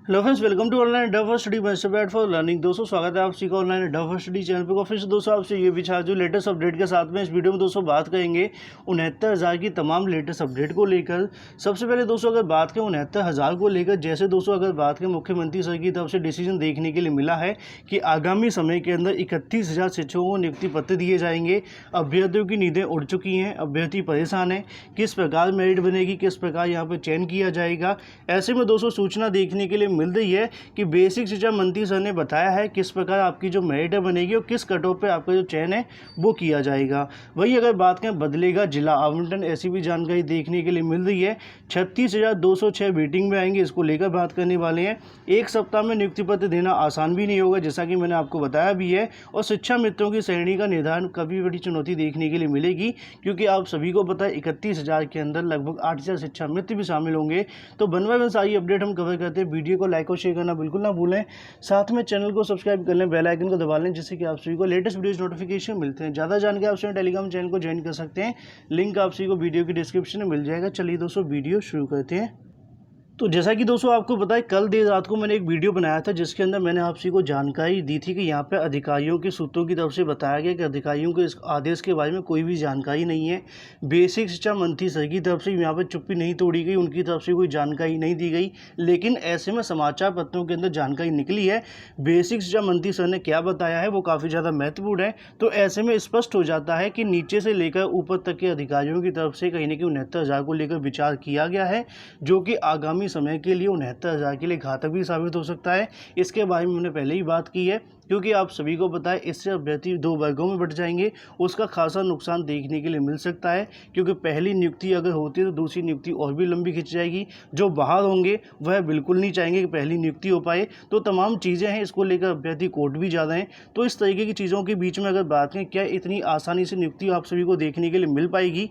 Hello friends, welcome to online duff study best bet for learning. दोस्तों स्वागत है आप सभी का ऑनलाइन डफ स्टडी चैनल पे। फिर से दोस्तों आपसे ये विचार जो लेटेस्ट अपडेट के साथ में इस वीडियो में दोस्तों बात करेंगे 69,000 की तमाम लेटेस्ट अपडेट को लेकर। सबसे पहले दोस्तों अगर बात करें 69,000 को लेकर, जैसे दोस्तों अगर बात करें मुख्यमंत्री सर की तरफ से डिसीजन देखने के लिए मिला है कि आगामी समय के अंदर 31,000 शिक्षकों को नियुक्ति पत्र दिए जाएंगे। अभ्यर्थियों की नींदें उड़ चुकी हैं, अभ्यर्थी परेशान है, किस प्रकार मेरिट बनेगी, किस प्रकार यहाँ पर चयन किया जाएगा। ऐसे में दोस्तों सूचना देखने के लिए मिल रही है कि बेसिक शिक्षा मंत्री सर ने बताया है किस प्रकार आपकी जो मेरिट बनेगी और किस कट ऑफ पे आपका जो चयन है वो किया जाएगा। वही अगर बात करें बदलेगा जिला आवंटन, ऐसी भी जानकारी देखने के लिए मिल रही है। 36,206 वेटिंग में आएंगे, इसको लेकर बात करने वाले हैं। एक सप्ताह में नियुक्ति पत्र देना आसान भी नहीं होगा, जैसा कि मैंने आपको बताया भी है। और शिक्षा मित्रों की श्रेणी का निर्धारण कभी बड़ी चुनौती देखने के लिए मिलेगी, क्योंकि आप सभी को पता है 31,000 के अंदर लगभग 8,000 शिक्षा मित्र भी शामिल होंगे। तो वन बाय वन सारी अपडेट हम कवर करते हैं। वीडियो को लाइक और शेयर करना बिल्कुल ना भूलें, साथ में चैनल को सब्सक्राइब कर लें, बेल आइकन को दबा लें, जिससे कि आप सभी को लेटेस्ट वीडियोस नोटिफिकेशन मिलते हैं। ज़्यादा जानकारी आप सभी टेलीग्राम चैनल को ज्वाइन कर सकते हैं, लिंक आप सभी को वीडियो की डिस्क्रिप्शन में मिल जाएगा। चलिए दोस्तों वीडियो शुरू करते हैं। तो जैसा कि दोस्तों आपको पता है, कल देर रात को मैंने एक वीडियो बनाया था जिसके अंदर मैंने आप सभी को जानकारी दी थी कि यहाँ पे अधिकारियों के सूत्रों की तरफ से बताया गया कि अधिकारियों के इस आदेश के बारे में कोई भी जानकारी नहीं है। बेसिक शिक्षा मंत्री सर की तरफ से यहाँ पे चुप्पी नहीं तोड़ी गई, उनकी तरफ से कोई जानकारी नहीं दी गई। लेकिन ऐसे में समाचार पत्रों के अंदर जानकारी निकली है। बेसिक शिक्षा मंत्री सर ने क्या बताया है वो काफ़ी ज़्यादा महत्वपूर्ण है। तो ऐसे में स्पष्ट हो जाता है कि नीचे से लेकर ऊपर तक के अधिकारियों की तरफ से कहीं ना कहीं 69,000 को लेकर विचार किया गया है, जो कि आगामी समय के लिए 69,000 के लिए घातक भी साबित हो सकता है। इसके बारे में मैंने पहले ही बात की है, क्योंकि आप सभी को पता है इससे अभ्यर्थी दो वर्गों में बट जाएंगे। उसका खासा नुकसान देखने के लिए मिल सकता है, क्योंकि पहली नियुक्ति अगर होती है तो दूसरी नियुक्ति और भी लंबी खिंच जाएगी। जो बाहर होंगे वह बिल्कुल नहीं चाहेंगे कि पहली नियुक्ति हो पाए। तो तमाम चीज़ें हैं, इसको लेकर अभ्यर्थी कोर्ट भी ज़्यादा हैं। तो इस तरीके की चीज़ों के बीच में अगर बात करें, क्या इतनी आसानी से नियुक्ति आप सभी को देखने के लिए मिल पाएगी,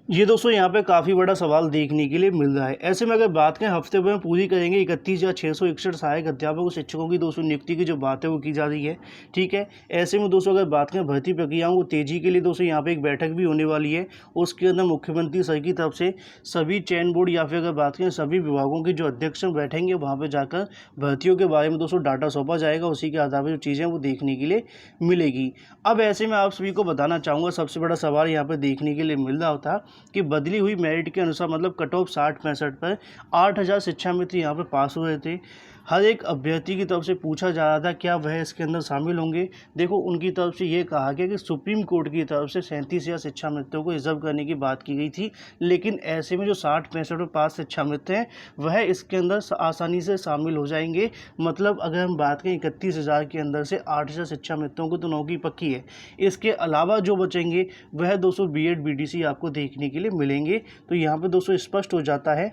ये दोस्तों यहाँ पे काफ़ी बड़ा सवाल देखने के लिए मिल रहा है। ऐसे में अगर बात करें हफ्ते भर में पूरी करेंगे 31,661 सहायक अध्यापक और शिक्षकों की दोस्तों नियुक्ति की जो बात है वो की जा रही है। ठीक है, ऐसे में दोस्तों अगर बात करें भर्ती प्रक्रियाओं को तेज़ी के लिए दोस्तों यहाँ पे एक बैठक भी होने वाली है। उसके अंदर मुख्यमंत्री सर की तरफ से सभी चयन बोर्ड या फिर अगर बात करें सभी विभागों के जो अध्यक्ष बैठेंगे, वहाँ पर जाकर भर्तियों के बारे में दोस्तों डाटा सौंपा जाएगा। उसी के आधार पर जो चीज़ें वो देखने के लिए मिलेगी। अब ऐसे में आप सभी को बताना चाहूँगा, सबसे बड़ा सवाल यहाँ पर देखने के लिए मिल रहा था कि बदली हुई मेरिट के अनुसार मतलब कट ऑफ 60-65 पर 8,000 शिक्षा मित्र यहाँ पर पास हुए थे। हर एक अभ्यर्थी की तरफ से पूछा जा रहा था क्या वह इसके अंदर शामिल होंगे। देखो, उनकी तरफ से ये कहा गया कि सुप्रीम कोर्ट की तरफ से 37,000 शिक्षा मित्रों को रिजर्व करने की बात की गई थी। लेकिन ऐसे में जो 60-65 पर पास शिक्षा मित्र हैं वह इसके अंदर आसानी से शामिल हो जाएंगे। मतलब अगर हम बात करें 31,000 के अंदर से 8,000 शिक्षा मित्रों को तो नौकरी पक्की है। इसके अलावा जो बचेंगे वह 200 BEd BDC आपको देखने के लिए मिलेंगे। तो यहाँ पर दोस्तों स्पष्ट हो जाता है।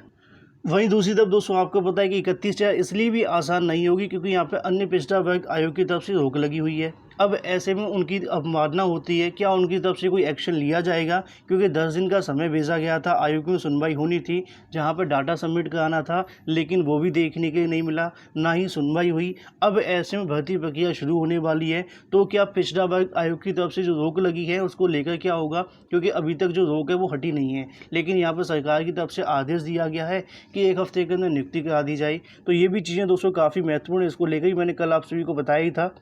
वहीं दूसरी तरफ दोस्तों आपको पता है कि 31,000 इसलिए भी आसान नहीं होगी क्योंकि यहाँ पे अन्य पिछड़ा वर्ग आयोग की तरफ से रोक लगी हुई है। अब ऐसे में उनकी अवमानना होती है, क्या उनकी तरफ से कोई एक्शन लिया जाएगा, क्योंकि 10 दिन का समय भेजा गया था, आयोग में सुनवाई होनी थी जहाँ पर डाटा सबमिट कराना था, लेकिन वो भी देखने के लिए नहीं मिला, ना ही सुनवाई हुई। अब ऐसे में भर्ती प्रक्रिया शुरू होने वाली है, तो क्या पिछड़ा वर्ग आयोग की तरफ से जो रोक लगी है उसको लेकर क्या होगा, क्योंकि अभी तक जो रोक है वो हटी नहीं है। लेकिन यहाँ पर सरकार की तरफ से आदेश दिया गया है कि एक हफ्ते के अंदर नियुक्ति करा दी जाए। तो ये भी चीज़ें दोस्तों काफ़ी महत्वपूर्ण है, इसको लेकर ही मैंने कल आप सभी को बताया ही था।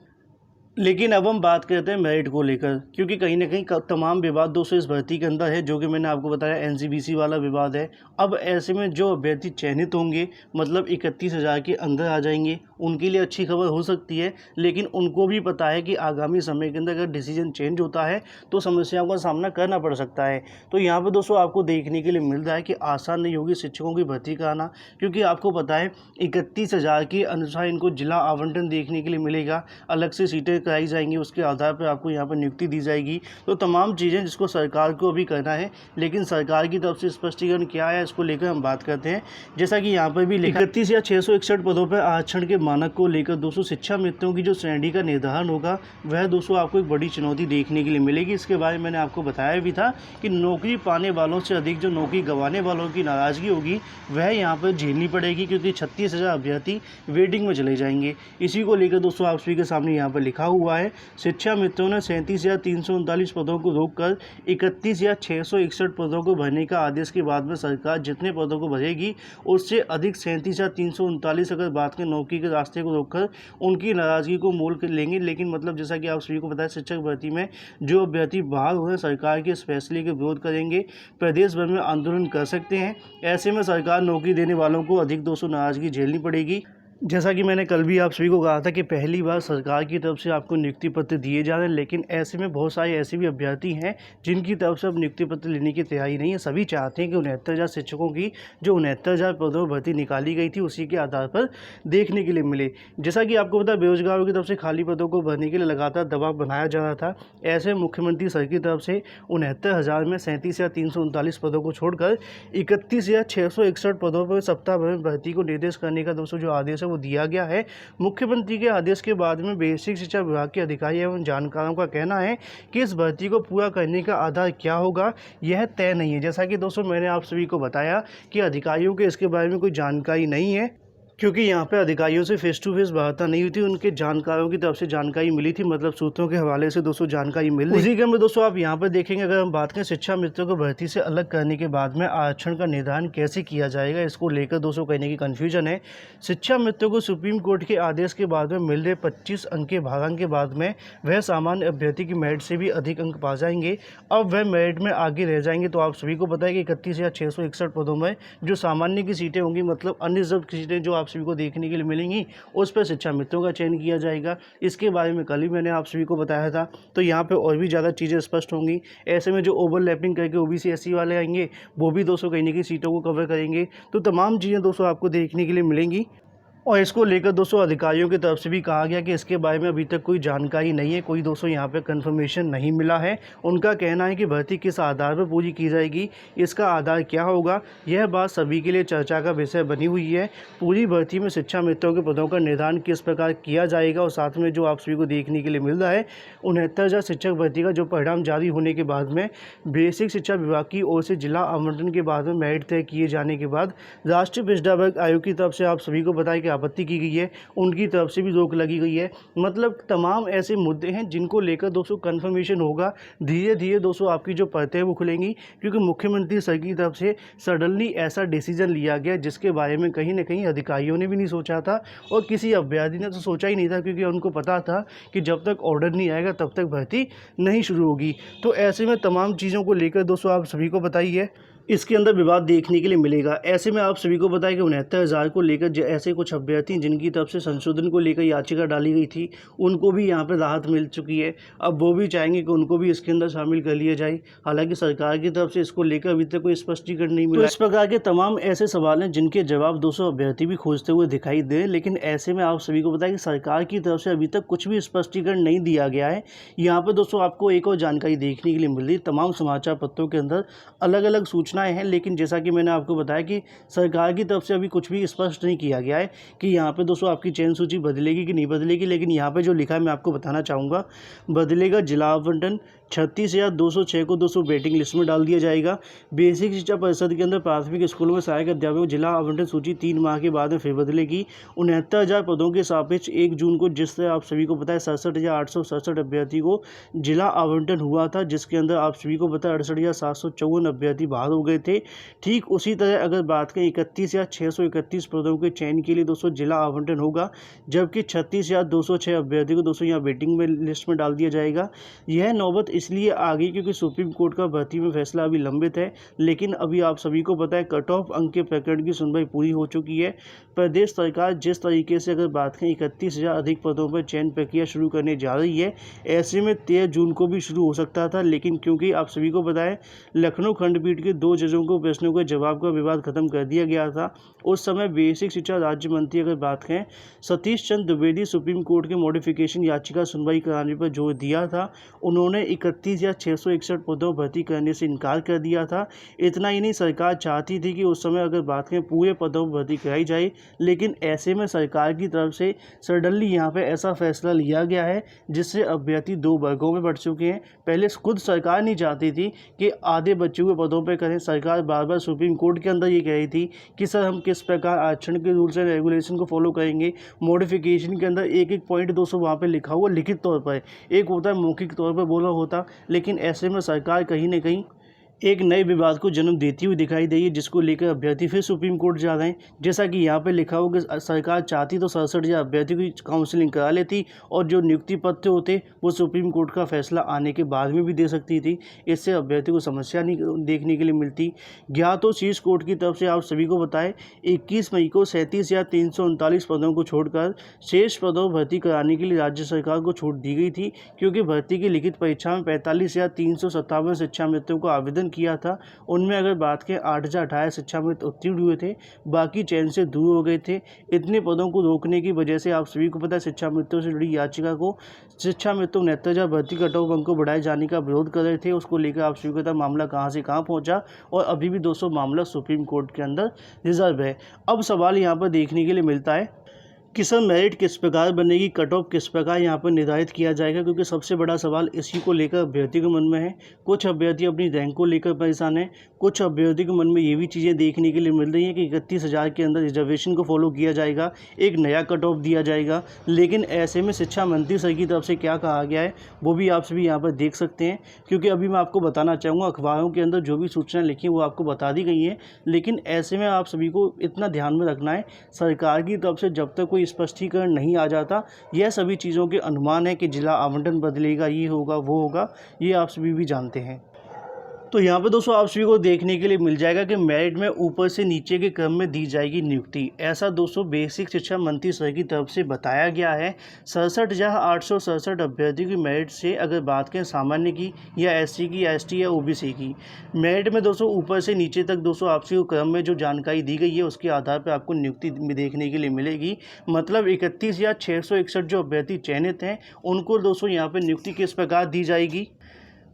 लेकिन अब हम बात करते हैं मेरिट को लेकर, क्योंकि कहीं ना कहीं तमाम विवाद दोस्तों इस भर्ती के अंदर है, जो कि मैंने आपको बताया NCBC वाला विवाद है। अब ऐसे में जो अभ्यर्थी चयनित होंगे मतलब 31,000 के अंदर आ जाएंगे, उनके लिए अच्छी खबर हो सकती है। लेकिन उनको भी पता है कि आगामी समय के अंदर अगर डिसीजन चेंज होता है तो समस्याओं का सामना करना पड़ सकता है। तो यहाँ पर दोस्तों आपको देखने के लिए मिल रहा है कि आसान नहीं होगी शिक्षकों की भर्ती कराना, क्योंकि आपको पता है 31,000 के अनुसार इनको जिला आवंटन देखने के लिए मिलेगा, अलग से सीटें कराई जाएंगी, उसके आधार पर आपको यहाँ पर नियुक्ति दी जाएगी। तो तमाम चीज़ें जिसको सरकार को अभी करना है, लेकिन सरकार की तरफ से स्पष्टीकरण क्या है इसको लेकर हम बात करते हैं। जैसा कि यहाँ पर भी 31,661 पदों पर आरक्षण के मानक को लेकर दोस्तों शिक्षा मित्रों की जो श्रेणी का निर्धारण होगा वह दोस्तों आपको एक बड़ी चुनौती देखने के लिए मिलेगी। इसके बारे में मैंने आपको बताया भी था कि नौकरी पाने वालों से अधिक जो नौकरी गंवाने वालों की नाराज़गी होगी वह यहाँ पर झेलनी पड़ेगी, क्योंकि 36,000 अभ्यर्थी वेटिंग में चले जाएंगे। इसी को लेकर दोस्तों आप सभी के सामने यहाँ पर लिखा हुआ है? शिक्षा मित्रों ने 37,339 पदों को रोककर 31,661 पदों को भरने का आदेश के बाद में सरकार जितने पदों को भरेगी उससे अधिक 37,339 अगर बात करें नौकरी के रास्ते को रोककर उनकी नाराजगी को मोल कर लेंगे। लेकिन मतलब जैसा कि आप सभी को पता है, शिक्षक भर्ती में जो अभ्यर्थी बाहर हो रहे हैं सरकार के इस फैसले के विरोध करेंगे, प्रदेश भर में आंदोलन कर सकते हैं। ऐसे में सरकार नौकरी देने वालों को अधिक 200 नाराजगी झेलनी पड़ेगी। जैसा कि मैंने कल भी आप सभी को कहा था कि पहली बार सरकार की तरफ से आपको नियुक्ति पत्र दिए जा रहे हैं, लेकिन ऐसे में बहुत सारे ऐसे भी अभ्यर्थी हैं जिनकी तरफ से अब नियुक्ति पत्र लेने की तैयारी नहीं है। सभी चाहते हैं कि 69,000 शिक्षकों की जो 69,000 पदों में भर्ती निकाली गई थी उसी के आधार पर देखने के लिए मिले। जैसा कि आपको पता, बेरोजगारों की तरफ से खाली पदों को भरने के लिए लगातार दबाव बनाया जा रहा था। ऐसे में मुख्यमंत्री सर की तरफ से 69,000 में 37,339 पदों को छोड़कर 31,661 पदों पर सप्ताह भर में भर्ती को निर्देश करने का दोस्तों जो आदेश वो दिया गया है। मुख्यमंत्री के आदेश के बाद में बेसिक शिक्षा विभाग के अधिकारी एवं जानकारों का कहना है कि इस भर्ती को पूरा करने का आधार क्या होगा यह तय नहीं है। जैसा कि दोस्तों मैंने आप सभी को बताया कि अधिकारियों के इसके बारे में कोई जानकारी नहीं है, क्योंकि यहाँ पे अधिकारियों से फेस टू फेस वार्ता नहीं हुई थी, उनके जानकारों की तरफ से जानकारी मिली थी, मतलब सूत्रों के हवाले से दोस्तों जानकारी मिल रही। उसी के में दोस्तों आप यहाँ पर देखेंगे, अगर हम बात करें शिक्षा मित्रों को भर्ती से अलग करने के बाद में आरक्षण का निर्धारण कैसे किया जाएगा, इसको लेकर दोस्तों कहने की कन्फ्यूजन है। शिक्षा मित्रों को सुप्रीम कोर्ट के आदेश के बाद में मिल रहे 25 अंक के भागांक के बाद में वह सामान्य अभ्यर्थी की मेरिट से भी अधिक अंक पा जाएंगे। अब वह मेरिट में आगे रह जाएंगे। तो आप सभी को पता है कि 31,661 पदों में जो सामान्य की सीटें होंगी, मतलब अनरिजर्व की सीटें जो आप सभी को देखने के लिए मिलेंगी, उस पर शिक्षा मित्रों का चयन किया जाएगा। इसके बारे में कल ही मैंने आप सभी को बताया था। तो यहाँ पे और भी ज़्यादा चीज़ें स्पष्ट होंगी। ऐसे में जो ओवरलैपिंग करके ओबीसी एससी वाले आएंगे वो भी दोस्तों कहीं ना कहीं सीटों को कवर करेंगे। तो तमाम चीज़ें दोस्तों आपको देखने के लिए मिलेंगी। और इसको लेकर दोस्तों अधिकारियों की तरफ से भी कहा गया कि इसके बारे में अभी तक कोई जानकारी नहीं है, कोई दोस्तों यहाँ पे कंफर्मेशन नहीं मिला है। उनका कहना है कि भर्ती किस आधार पर पूरी की जाएगी, इसका आधार क्या होगा, यह बात सभी के लिए चर्चा का विषय बनी हुई है। पूरी भर्ती में शिक्षा मित्रों के पदों का निर्धारण किस प्रकार किया जाएगा, और साथ में जो आप सभी को देखने के लिए मिल रहा है 69,000 शिक्षक भर्ती का जो परिणाम जारी होने के बाद में बेसिक शिक्षा विभाग की ओर से जिला आवंटन के बाद में मेरिट तय किए जाने के बाद राष्ट्रीय पिछड़ा वर्ग आयोग की तरफ से आप सभी को बताया कि आपत्ति की गई है, उनकी तरफ से भी रोक लगी गई है। मतलब तमाम ऐसे मुद्दे हैं जिनको लेकर दोस्तों कंफर्मेशन होगा। धीरे धीरे दोस्तों आपकी जो परतें वो खुलेंगी, क्योंकि मुख्यमंत्री सर की तरफ से सडनली ऐसा डिसीजन लिया गया जिसके बारे में कहीं ना कहीं अधिकारियों ने भी नहीं सोचा था और किसी अभ्यर्थी ने तो सोचा ही नहीं था, क्योंकि उनको पता था कि जब तक ऑर्डर नहीं आएगा तब तक भर्ती नहीं शुरू होगी। तो ऐसे में तमाम चीज़ों को लेकर दोस्तों आप सभी को बताइए इसके अंदर विवाद देखने के लिए मिलेगा। ऐसे में आप सभी को पता है कि 69,000 को लेकर ऐसे कुछ अभ्यर्थी जिनकी तरफ से संशोधन को लेकर याचिका डाली गई थी, उनको भी यहाँ पर राहत मिल चुकी है। अब वो भी चाहेंगे कि उनको भी इसके अंदर शामिल कर लिया जाए। हालांकि सरकार की तरफ से इसको लेकर अभी तक कोई स्पष्टीकरण नहीं मिला। तो इस प्रकार के तमाम ऐसे सवाल हैं जिनके जवाब दोस्तों अभ्यर्थी भी खोजते हुए दिखाई दे। लेकिन ऐसे में आप सभी को पता है कि सरकार की तरफ से अभी तक कुछ भी स्पष्टीकरण नहीं दिया गया है। यहाँ पर दोस्तों आपको एक और जानकारी देखने के लिए मिल रही है। तमाम समाचार पत्रों के अंदर अलग अलग सूचनाएं हैं, लेकिन जैसा कि मैंने आपको बताया कि सरकार की तरफ से अभी कुछ भी स्पष्ट नहीं किया गया है कि यहाँ पे दोस्तों आपकी चयन सूची बदलेगी कि नहीं बदलेगी। लेकिन यहाँ पे जो लिखा है मैं आपको बताना चाहूँगा, बदलेगा जिला आवंटन 36,206 को दोस्तों वेटिंग लिस्ट में डाल दिया जाएगा। बेसिक शिक्षा परिषद के अंदर प्राथमिक स्कूलों में सहायक अध्यापकों जिला आवंटन सूची 3 माह के बाद में फिर बदलेगी। 69,000 पदों के सापेक्ष 1 जून को जिस तरह आप सभी को पता है 67,867 अभ्यर्थी को जिला आवंटन हुआ था, जिसके अंदर आप सभी को पता है 68,754 अभ्यर्थी बाहर हो गए थे। ठीक उसी तरह अगर बात करें 31,631 पदों के चयन के लिए दोस्तों जिला आवंटन होगा, जबकि 36,206 अभ्यर्थी को दोस्तों यहाँ वेटिंग में लिस्ट में डाल दिया जाएगा। यह नौबत इसलिए आ गई क्योंकि सुप्रीम कोर्ट का भर्ती में फैसला अभी लंबित है। लेकिन अभी आप सभी को पता है कट ऑफ अंक के प्रकरण की सुनवाई पूरी हो चुकी है। प्रदेश सरकार जिस तरीके से अगर बात करें 31,000 अधिक पदों पर चयन प्रक्रिया शुरू करने जा रही है, ऐसे में 13 जून को भी शुरू हो सकता था। लेकिन क्योंकि आप सभी को पता है लखनऊ खंडपीठ के 2 जजों को प्रश्नों के जवाब का विवाद खत्म कर दिया गया था। उस समय बेसिक शिक्षा राज्य मंत्री अगर बात करें सतीश चंद्र द्विवेदी सुप्रीम कोर्ट के मॉडिफिकेशन याचिका सुनवाई कराने पर जोर दिया था। उन्होंने 31 या 661 पदों पर भर्ती करने से इनकार कर दिया था। इतना ही नहीं, सरकार चाहती थी कि उस समय अगर बात करें पूरे पदों पर भर्ती कराई जाए, लेकिन ऐसे में सरकार की तरफ से सडनली यहाँ पे ऐसा फैसला लिया गया है जिससे अभ्यर्थी दो वर्गों में बढ़ चुके हैं। पहले खुद सरकार नहीं चाहती थी कि आधे बच्चों के पदों पर करें, सरकार बार बार सुप्रीम कोर्ट के अंदर ये कह रही थी कि सर हम किस प्रकार आरक्षण के रूल्स एंड रेगुलेशन को फॉलो करेंगे। मॉडिफिकेशन के अंदर एक एक पॉइंट 200 वहाँ पे लिखा हुआ लिखित तौर पर, एक होता है मौखिक तौर पर बोला होता, लेकिन ऐसे में सरकार कहीं ना कहीं एक नए विवाद को जन्म देती हुई दिखाई दे रही है, जिसको लेकर अभ्यर्थी फिर सुप्रीम कोर्ट जा रहे हैं। जैसा कि यहाँ पे लिखा हो कि सरकार चाहती तो 67,000 अभ्यर्थियों की काउंसलिंग करा लेती और जो नियुक्ति पत्र होते वो सुप्रीम कोर्ट का फैसला आने के बाद में भी दे सकती थी। इससे अभ्यर्थी को समस्या नहीं देखने के लिए मिलती। ज्ञात हो शीर्ष कोर्ट की तरफ से आप सभी को बताएं 21 मई को 37 या 339 पदों को छोड़कर शेष पदों पर भर्ती कराने के लिए राज्य सरकार को छूट दी गई थी, क्योंकि भर्ती की लिखित परीक्षा में 45 या 357 शिक्षामित्रों को आवेदन किया था। उनमें अगर बात करें 8,018 शिक्षामित्र उत्तीर्ण हुए थे, बाकी चयन से दूर हो गए थे। इतने पदों को रोकने की वजह से आप सभी को पता है शिक्षामित्रों से जुड़ी याचिका को शिक्षामित्रों नेत्रजा भर्ती कट ऑफ अंक को बढ़ाए जाने का विरोध कर रहे थे। उसको लेकर आप सभी को पता मामला कहां से कहां पहुंचा और अभी भी 200 मामला सुप्रीम कोर्ट के अंदर रिजर्व है। अब सवाल यहां पर देखने के लिए मिलता है कि सर मेरिट किस प्रकार बनेगी, कट ऑफ किस प्रकार यहाँ पर निर्धारित किया जाएगा, क्योंकि सबसे बड़ा सवाल इसी को लेकर अभ्यर्थी के मन में है। कुछ अभ्यर्थी अपनी रैंक को लेकर परेशान हैं, कुछ अभ्यर्थी के मन में ये भी चीज़ें देखने के लिए मिल रही हैं कि 31,000 के अंदर रिजर्वेशन को फॉलो किया जाएगा, एक नया कट ऑफ दिया जाएगा। लेकिन ऐसे में शिक्षा मंत्री सर की तरफ से क्या कहा गया है वो भी आप सभी यहाँ पर देख सकते हैं, क्योंकि अभी मैं आपको बताना चाहूँगा अखबारों के अंदर जो भी सूचनाएँ लिखी वो आपको बता दी गई हैं। लेकिन ऐसे में आप सभी को इतना ध्यान में रखना है, सरकार की तरफ से जब तक कोई स्पष्टीकरण नहीं आ जाता, यह सभी चीज़ों के अनुमान है कि जिला आवंटन बदलेगा, ये होगा वो होगा, ये आप सभी भी जानते हैं। तो यहाँ पे दोस्तों आप सभी को देखने के लिए मिल जाएगा कि मेरिट में ऊपर से नीचे के क्रम में दी जाएगी नियुक्ति। ऐसा दोस्तों बेसिक शिक्षा मंत्री सर की तरफ से बताया गया है। 67,867 अभ्यर्थियों की मेरिट से अगर बात करें सामान्य की या SC की या ST या OBC की मेरिट में दोस्तों ऊपर से नीचे तक दोस्तों आप सभी को क्रम में जो जानकारी दी गई है उसके आधार पर आपको नियुक्ति देखने के लिए मिलेगी। मतलब 31 या 661 जो अभ्यर्थी चयनित हैं उनको दोस्तों यहाँ पर नियुक्ति किस प्रकार दी जाएगी।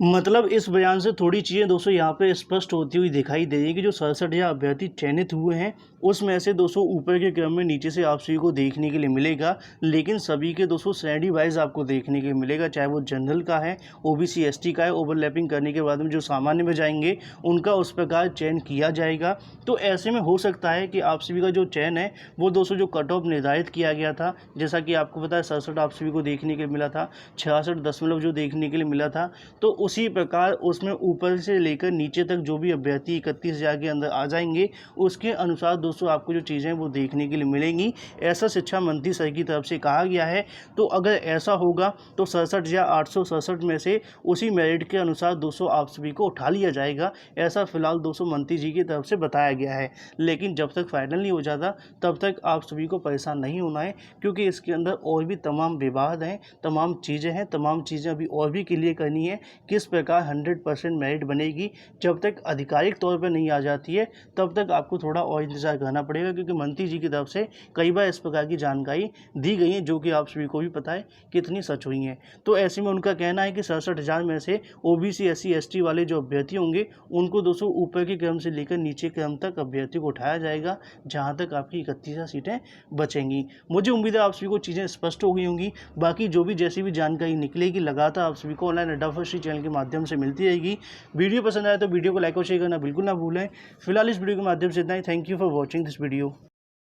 मतलब इस बयान से थोड़ी चीज़ें दोस्तों यहाँ पे स्पष्ट होती हुई दिखाई दे रही है कि जो 67,000 अभ्यर्थी चयनित हुए हैं उसमें से दोस्तों ऊपर के क्रम में नीचे से आप सभी को देखने के लिए मिलेगा, लेकिन सभी के दोस्तों श्रेणी वाइज आपको देखने के लिए मिलेगा, चाहे वो जनरल का है, OBC ST का है। ओवरलैपिंग करने के बाद में जो सामान्य में जाएंगे उनका उस प्रकार चयन किया जाएगा। तो ऐसे में हो सकता है कि आप सभी का जो चयन है वो दोस्तों जो कट ऑफ निर्धारित किया गया था, जैसा कि आपको पता है 67 आप सभी को देखने के लिए मिला था, 66 जो देखने के लिए मिला था, तो उसी प्रकार उसमें ऊपर से लेकर नीचे तक जो भी अभ्यर्थी 31,000 के अंदर आ जाएंगे उसके अनुसार दोस्तों आपको जो चीज़ें वो देखने के लिए मिलेंगी। ऐसा शिक्षा मंत्री सर की तरफ से कहा गया है। तो अगर ऐसा होगा तो 67,867 में से उसी मेरिट के अनुसार 200 आप सभी को उठा लिया जाएगा। ऐसा फिलहाल 200 मंत्री जी की तरफ से बताया गया है। लेकिन जब तक फाइनल नहीं हो जाता तब तक आप सभी को परेशान नहीं होना है, क्योंकि इसके अंदर और भी तमाम विवाद हैं, तमाम चीज़ें हैं, तमाम चीज़ें अभी और भी क्लियर करनी है। किस प्रकार 100% मेरिट बनेगी, जब तक आधिकारिक तौर पर नहीं आ जाती है तब तक आपको थोड़ा और इंतजार करना पड़ेगा, क्योंकि मंत्री जी की तरफ से कई बार इस प्रकार की जानकारी दी गई है जो कि आप सभी को भी पता है कितनी सच हुई है। तो ऐसे में उनका कहना है कि 67,000 में से OBC SC ST वाले जो अभ्यर्थी होंगे उनको दोस्तों ऊपर के क्रम से लेकर नीचे क्रम तक अभ्यर्थी को उठाया जाएगा, जहां तक आपकी 31 सीटें बचेंगी। मुझे उम्मीद है आप सभी को चीज़ें स्पष्ट हो गई होंगी। बाकी जो भी जैसी भी जानकारी निकलेगी लगातार आप सभी को ऑनलाइन अड्डा फर्स्ट चैनल के माध्यम से मिलती रहेगी। वीडियो पसंद आए तो वीडियो को लाइक और शेयर करना बिल्कुल ना भूलें। फिलहाल इस वीडियो के माध्यम से इतना ही। Thank you for watching this video.